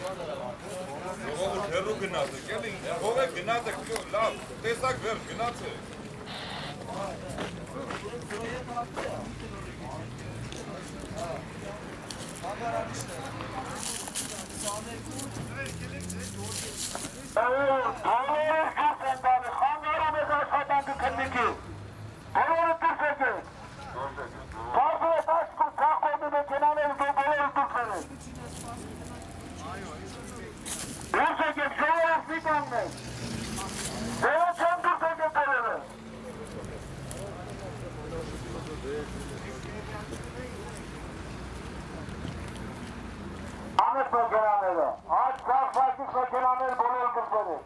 Ժողովուրդ հեռու գնացեք, էլի ողեք գնացեք, լավ, տեսակ վերջ գնացեք։ Ahmet Bölgeler'e, aç karşılaştık Bölgeler'e buraya kırpları.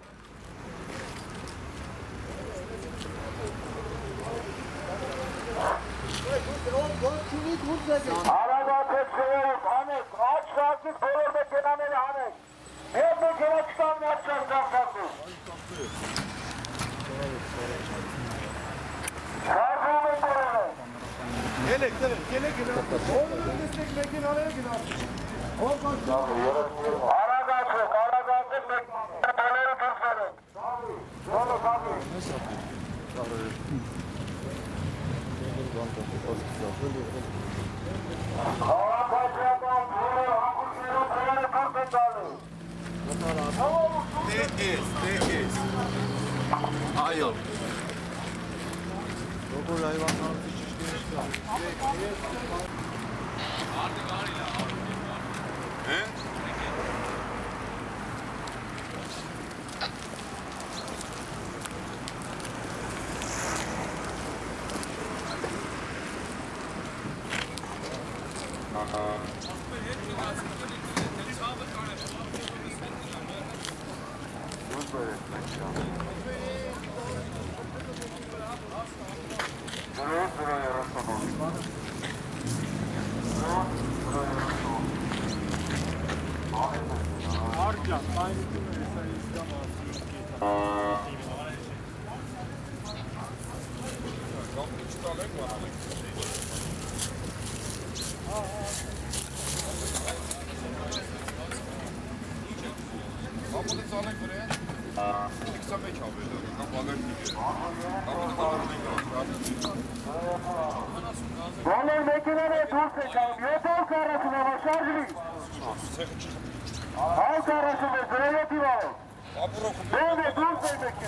Arada tepkiyoruz Ahmet, aç karşılaştık buraya Bölgeler'e Ahmet. Hep Bölgeler'e çıkan ne yapacağız karşılaştık? Karşılaştık buraya. Gelek. Oğlum destek mekanaya gidelim. Aragası, mekanları kırpları. Yolu kapı. Tekiz. Ayol. Dokuz hayvanlar Kapıda sağlayın buraya. Kısa pek alıyor. Kapıda Vallahi mekanlara dur seçelim. Yeter arasına başarılı. Halk arasında kreatif ol. Böyle dur seçelim.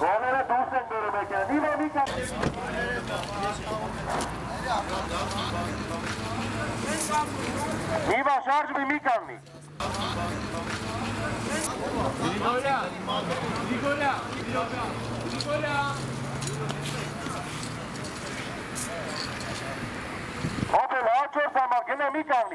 Vallahi dur seçelim mekanı. Niye mekan? Niye şarj bir mekan mı? Nicola. Hotel açıyorsan bak gene mekan mı?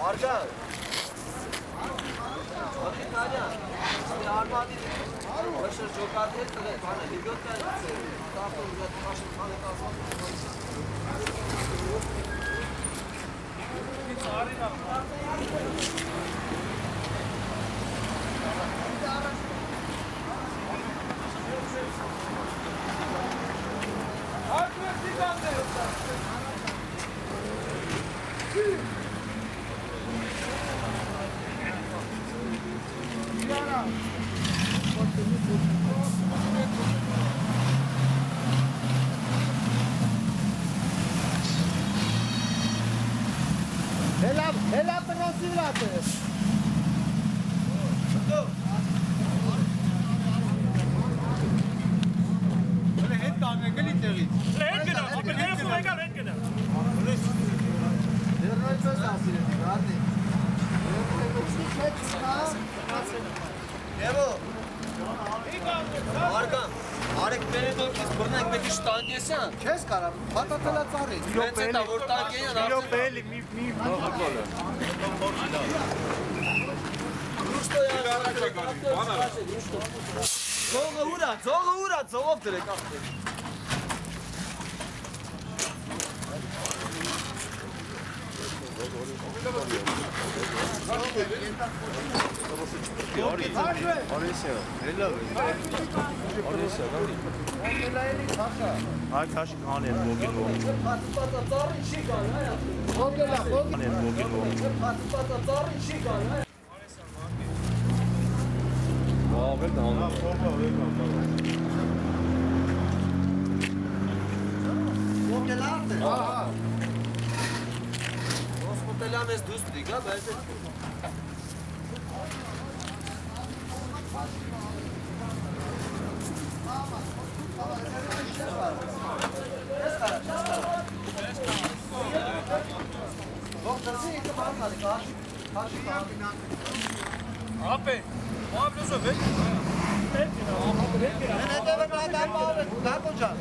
Arka. Başlar jokat et de bana ligotta tarafta uzat başın sana kalsın. Hela penosilatë. Böyle hep tane gelin derit. Հետ գնա, ապա երբ եկալ հետ գնա։ Դեռ նույնպես ասել եմ, գարնի։ Evo. Arkan. Arek beni dokuz buradan bir iş tanıyorsan. Քեզ կարամ, պատատելա ծառի։ Ben de oradan gelen Կիլո artık. բելի մի բաղակոլը։ Ruşto ya. Zoğa uğra, zoğa direkt attı. Orası. Hela. Orası da. Ay taş kanı bugün bu. Patipata zarı şikan ya. Kanı bugün bu. Patipata zarı şikan ya. Abi tamam. Modelarte. Aha. Nos modelamos dus diga, bence. Ապե, մաբլոզով հետ։ Հետ գնա, ապա հետ գնա։ Ne demek adam abi? Ne yapacağım?